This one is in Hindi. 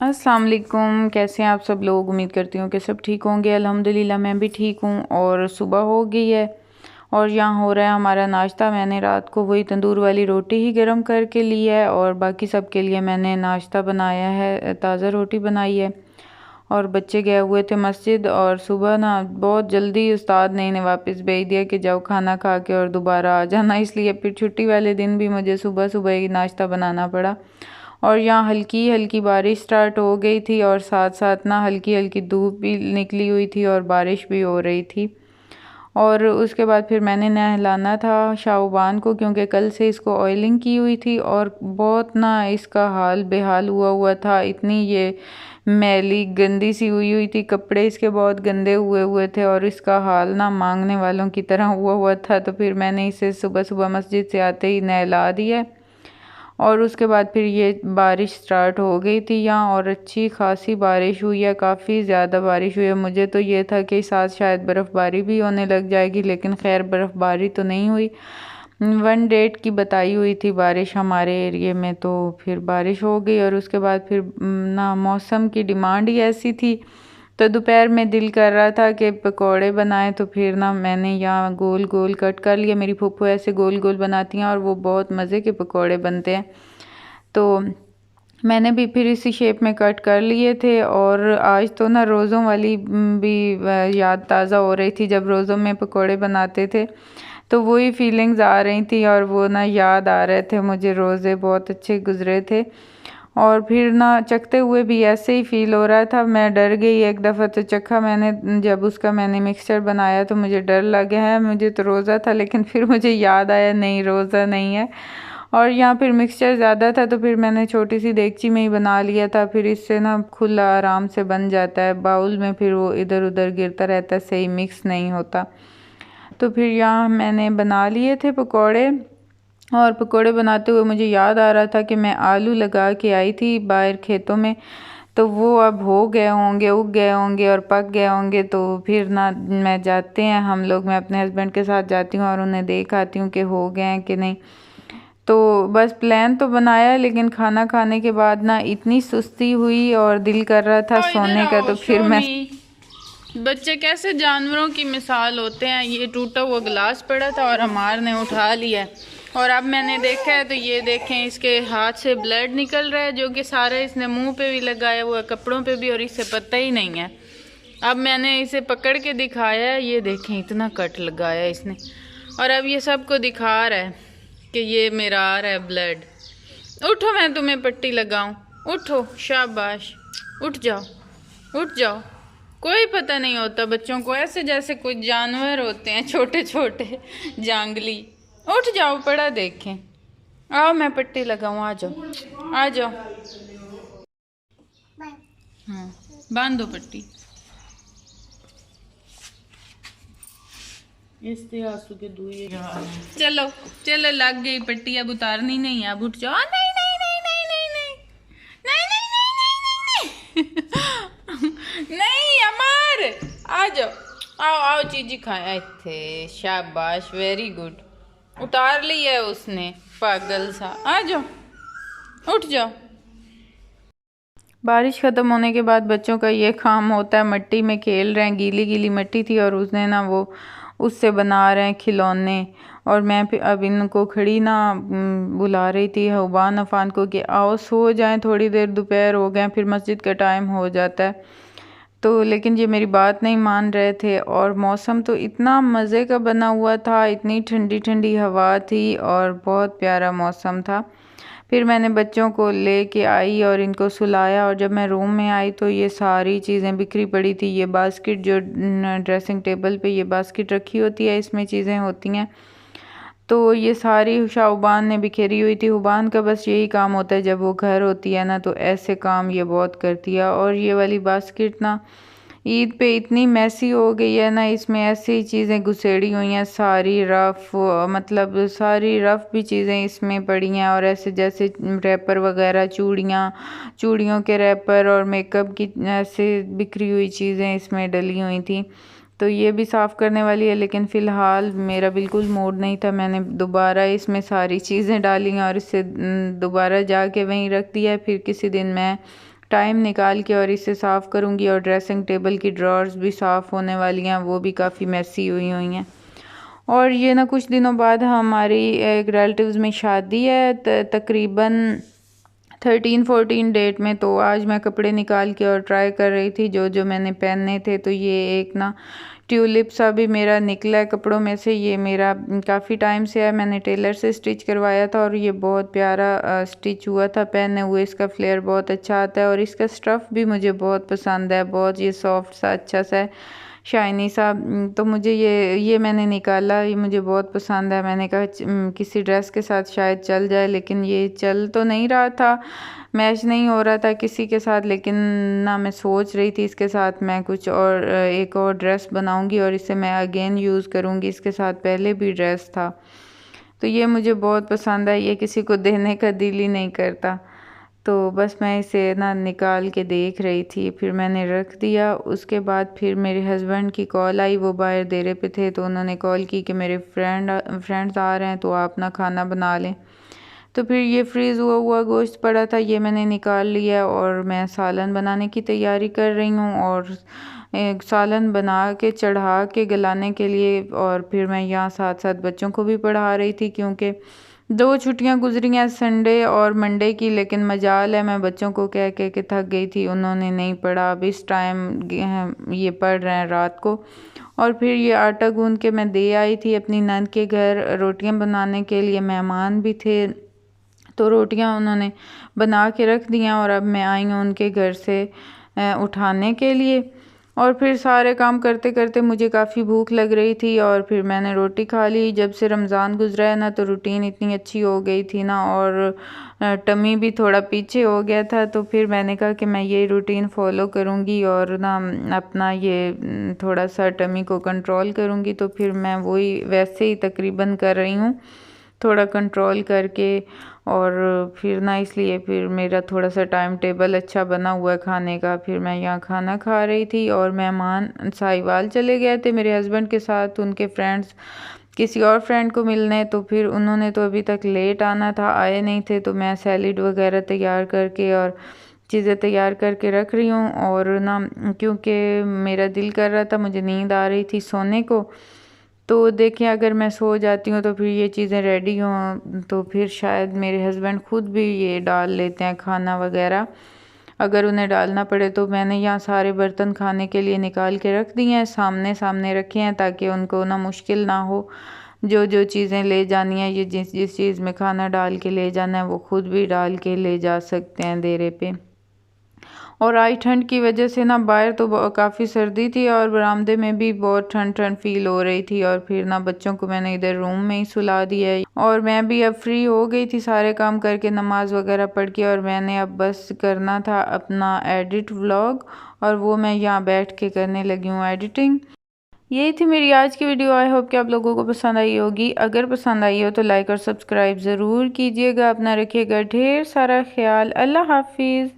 अस्सलाम वालेकुम। कैसे हैं आप सब लोग? उम्मीद करती हूँ कि सब ठीक होंगे। अल्हम्दुलिल्लाह मैं भी ठीक हूँ। और सुबह हो गई है और यहाँ हो रहा है हमारा नाश्ता। मैंने रात को वही तंदूर वाली रोटी ही गर्म करके ली है और बाकी सब के लिए मैंने नाश्ता बनाया है, ताज़ा रोटी बनाई है। और बच्चे गए हुए थे मस्जिद और सुबह ना बहुत जल्दी उस्ताद ने इन्हें वापस भेज दिया कि जाओ खाना खा के और दोबारा आ जाना, इसलिए फिर छुट्टी वाले दिन भी मुझे सुबह सुबह ही नाश्ता बनाना पड़ा। और यहाँ हल्की हल्की बारिश स्टार्ट हो गई थी और साथ साथ ना हल्की हल्की धूप भी निकली हुई थी और बारिश भी हो रही थी। और उसके बाद फिर मैंने नहलाना था शाहबान को, क्योंकि कल से इसको ऑयलिंग की हुई थी और बहुत ना इसका हाल बेहाल हुआ हुआ था। इतनी ये मैली गंदी सी हुई हुई थी, कपड़े इसके बहुत गंदे हुए हुए थे और इसका हाल ना मांगने वालों की तरह हुआ हुआ था। तो फिर मैंने इसे सुबह सुबह मस्जिद से आते ही नहला दिया और उसके बाद फिर ये बारिश स्टार्ट हो गई थी यहाँ और अच्छी खासी बारिश हुई है, काफ़ी ज़्यादा बारिश हुई है। मुझे तो ये था कि साथ शायद बर्फ़बारी भी होने लग जाएगी, लेकिन खैर बर्फ़बारी तो नहीं हुई। 1 डेट की बताई हुई थी बारिश हमारे एरिए में, तो फिर बारिश हो गई और उसके बाद फिर ना मौसम की डिमांड ही ऐसी थी। तो दोपहर में दिल कर रहा था कि पकोड़े बनाएं, तो फिर ना मैंने यहाँ गोल गोल कट कर लिया। मेरी फूफो ऐसे गोल गोल बनाती हैं और वो बहुत मज़े के पकोड़े बनते हैं। तो मैंने भी फिर इसी शेप में कट कर लिए थे। और आज तो ना रोज़ों वाली भी याद ताज़ा हो रही थी, जब रोज़ों में पकोड़े बनाते थे तो वही फीलिंग्स आ रही थी और वो ना याद आ रहे थे मुझे, रोज़े बहुत अच्छे गुज़रे थे। और फिर ना चखते हुए भी ऐसे ही फ़ील हो रहा था। मैं डर गई एक दफ़ा तो चखा मैंने, जब उसका मैंने मिक्सचर बनाया तो मुझे डर लग गया है। मुझे तो रोज़ा था, लेकिन फिर मुझे याद आया नहीं रोज़ा नहीं है। और यहाँ फिर मिक्सचर ज़्यादा था तो फिर मैंने छोटी सी देगची में ही बना लिया था। फिर इससे ना खुला आराम से बन जाता है, बाउल में फिर वो इधर उधर गिरता रहता है, सही मिक्स नहीं होता। तो फिर यहाँ मैंने बना लिए थे पकोड़े। और पकोड़े बनाते हुए मुझे याद आ रहा था कि मैं आलू लगा के आई थी बाहर खेतों में, तो वो अब हो गए होंगे, उग गए होंगे और पक गए होंगे। तो फिर ना मैं जाते हैं हम लोग, मैं अपने हस्बैंड के साथ जाती हूँ और उन्हें देख आती हूँ कि हो गए हैं कि नहीं। तो बस प्लान तो बनाया, लेकिन खाना खाने के बाद ना इतनी सुस्ती हुई और दिल कर रहा था सोने का, तो फिर मैं बच्चे कैसे जानवरों की मिसाल होते हैं। ये टूटा हुआ गिलास पड़ा था और हमार ने उठा लिया और अब मैंने देखा है तो ये देखें इसके हाथ से ब्लड निकल रहा है, जो कि सारा इसने मुंह पे भी लगाया हुआ है, कपड़ों पे भी, और इसे पता ही नहीं है। अब मैंने इसे पकड़ के दिखाया है, ये देखें इतना कट लगाया इसने, और अब ये सबको दिखा रहा है कि ये मेरा आ रहा है ब्लड। उठो, मैं तुम्हें पट्टी लगाऊं। उठो, शाबाश, उठ जाओ, उठ जाओ। कोई पता नहीं होता बच्चों को, ऐसे जैसे कोई जानवर होते हैं छोटे छोटे जांगली। उठ जाओ, पड़ा देखें। आओ मैं पट्टी लगाऊं, आ जाओ, आ जाओ। हाँ, बांध दो पट्टी। इससे आंसू के दुए चलो चलो, लग गई पट्टी, अब उतारनी नहीं है। अब उठ जाओ। नहीं नहीं नहीं नहीं नहीं नहीं नहीं नहीं नहीं नहीं नहीं अमर, आ जाओ, आओ आओ, चीजी खाया थे। शाबाश, वेरी गुड। उतार ली है उसने, पागल सा। आ जाओ, उठ जाओ। बारिश ख़त्म होने के बाद बच्चों का ये काम होता है, मिट्टी में खेल रहे हैं, गीली गीली मिट्टी थी और उसने ना वो उससे बना रहे हैं खिलौने। और मैं फिर अब इनको खड़ी ना बुला रही थी हुबान अफान को कि आओ सो जाएं थोड़ी देर, दोपहर हो गए, फिर मस्जिद का टाइम हो जाता है। तो लेकिन ये मेरी बात नहीं मान रहे थे और मौसम तो इतना मज़े का बना हुआ था, इतनी ठंडी ठंडी हवा थी और बहुत प्यारा मौसम था। फिर मैंने बच्चों को लेके आई और इनको सुलाया और जब मैं रूम में आई तो ये सारी चीज़ें बिखरी पड़ी थी। ये बास्केट जो ड्रेसिंग टेबल पे ये बास्केट रखी होती है, इसमें चीज़ें होती हैं, तो ये सारी शाहबान ने बिखेरी हुई थी। हुबान का बस यही काम होता है, जब वो घर होती है ना तो ऐसे काम ये बहुत करती है। और ये वाली बास्केट ना ईद पे इतनी मैसी हो गई है ना, इसमें ऐसी चीज़ें घुसेड़ी हुई हैं, सारी रफ़, मतलब सारी रफ़ भी चीज़ें इसमें पड़ी हैं और ऐसे जैसे रैपर वगैरह, चूड़ियाँ, चूड़ियों के रैपर और मेकअप की ऐसे बिखरी हुई चीज़ें इसमें डली हुई थी। तो ये भी साफ़ करने वाली है, लेकिन फ़िलहाल मेरा बिल्कुल मूड नहीं था। मैंने दोबारा इसमें सारी चीज़ें डाली हैं और इसे दोबारा जाके वहीं रख दिया है। फिर किसी दिन मैं टाइम निकाल के और इसे साफ़ करूँगी। और ड्रेसिंग टेबल की ड्रॉर्स भी साफ़ होने वाली हैं, वो भी काफ़ी मैसी हुई हुई हैं। और ये ना कुछ दिनों बाद हमारी एक रिलेटिव्स में शादी है, तकरीबन 13-14 डेट में। तो आज मैं कपड़े निकाल के और ट्राई कर रही थी जो जो मैंने पहनने थे। तो ये एक ना ट्यूलिप सा भी मेरा निकला है कपड़ों में से। ये मेरा काफ़ी टाइम से है, मैंने टेलर से स्टिच करवाया था और ये बहुत प्यारा स्टिच हुआ था पहने हुए। इसका फ्लेयर बहुत अच्छा आता है और इसका स्टफ़ भी मुझे बहुत पसंद है, बहुत ये सॉफ्ट सा अच्छा सा है, शाइनी सा। तो मुझे ये मैंने निकाला, ये मुझे बहुत पसंद है। मैंने कहा किसी ड्रेस के साथ शायद चल जाए, लेकिन ये चल तो नहीं रहा था, मैच नहीं हो रहा था किसी के साथ। लेकिन ना मैं सोच रही थी इसके साथ मैं कुछ और एक और ड्रेस बनाऊंगी और इसे मैं अगेन यूज़ करूंगी। इसके साथ पहले भी ड्रेस था, तो ये मुझे बहुत पसंद है। ये किसी को देने का दिल ही नहीं करता। तो बस मैं इसे ना निकाल के देख रही थी, फिर मैंने रख दिया। उसके बाद फिर मेरे हस्बैंड की कॉल आई, वो बाहर देरे पे थे, तो उन्होंने कॉल की कि मेरे फ्रेंड्स आ रहे हैं तो आप ना खाना बना लें। तो फिर ये फ्रीज़ हुआ गोश्त पड़ा था, ये मैंने निकाल लिया और मैं सालन बनाने की तैयारी कर रही हूँ। और एक सालन बना के चढ़ा के गलाने के लिए, और फिर मैं यहाँ साथ साथ बच्चों को भी पढ़ा रही थी, क्योंकि 2 छुट्टियां गुजरी हैं, संडे और मंडे की। लेकिन मजाल है मैं बच्चों को कह के थक गई थी, उन्होंने नहीं पढ़ा। अब इस टाइम ये पढ़ रहे हैं रात को। और फिर ये आटा गूंद के मैं दे आई थी अपनी नंद के घर रोटियां बनाने के लिए, मेहमान भी थे तो रोटियां उन्होंने बना के रख दिया। और अब मैं आई हूँ उनके घर से उठाने के लिए। और फिर सारे काम करते करते मुझे काफ़ी भूख लग रही थी और फिर मैंने रोटी खा ली। जब से रमज़ान गुजरा है ना, तो रूटीन इतनी अच्छी हो गई थी ना, और टमी भी थोड़ा पीछे हो गया था। तो फिर मैंने कहा कि मैं ये रूटीन फॉलो करूँगी और ना अपना ये थोड़ा सा टमी को कंट्रोल करूँगी। तो फिर मैं वही वैसे ही तकरीबन कर रही हूँ, थोड़ा कंट्रोल करके। और फिर ना इसलिए फिर मेरा थोड़ा सा टाइम टेबल अच्छा बना हुआ है खाने का। फिर मैं यहाँ खाना खा रही थी और मेहमान साहिवाल चले गए थे मेरे हस्बैंड के साथ, उनके फ्रेंड्स किसी और फ्रेंड को मिलने। तो फिर उन्होंने तो अभी तक लेट आना था, आए नहीं थे। तो मैं सैलिड वगैरह तैयार करके और चीज़ें तैयार करके रख रही हूँ। और ना क्योंकि मेरा दिल कर रहा था, मुझे नींद आ रही थी सोने को, तो देखें अगर मैं सो जाती हूँ तो फिर ये चीज़ें रेडी हों तो फिर शायद मेरे हस्बैंड खुद भी ये डाल लेते हैं खाना वगैरह, अगर उन्हें डालना पड़े। तो मैंने यहाँ सारे बर्तन खाने के लिए निकाल के रख दिए हैं, सामने सामने रखे हैं, ताकि उनको ना मुश्किल ना हो। जो जो चीज़ें ले जानी है, ये जिस जिस चीज़ में खाना डाल के ले जाना है, वो खुद भी डाल के ले जा सकते हैं देरे पे। और आई ठंड की वजह से ना बाहर तो काफ़ी सर्दी थी और बरामदे में भी बहुत ठंड ठंड फील हो रही थी। और फिर ना बच्चों को मैंने इधर रूम में ही सुला दिया है और मैं भी अब फ्री हो गई थी सारे काम करके, नमाज वगैरह पढ़ के। और मैंने अब बस करना था अपना एडिट व्लॉग, और वो मैं यहाँ बैठ के करने लगी हूँ एडिटिंग। यही थी मेरी आज की वीडियो। आई होप कि आप लोगों को पसंद आई होगी। अगर पसंद आई हो तो लाइक और सब्सक्राइब ज़रूर कीजिएगा। अपना रखिएगा ढेर सारा ख्याल। अल्लाह हाफिज़।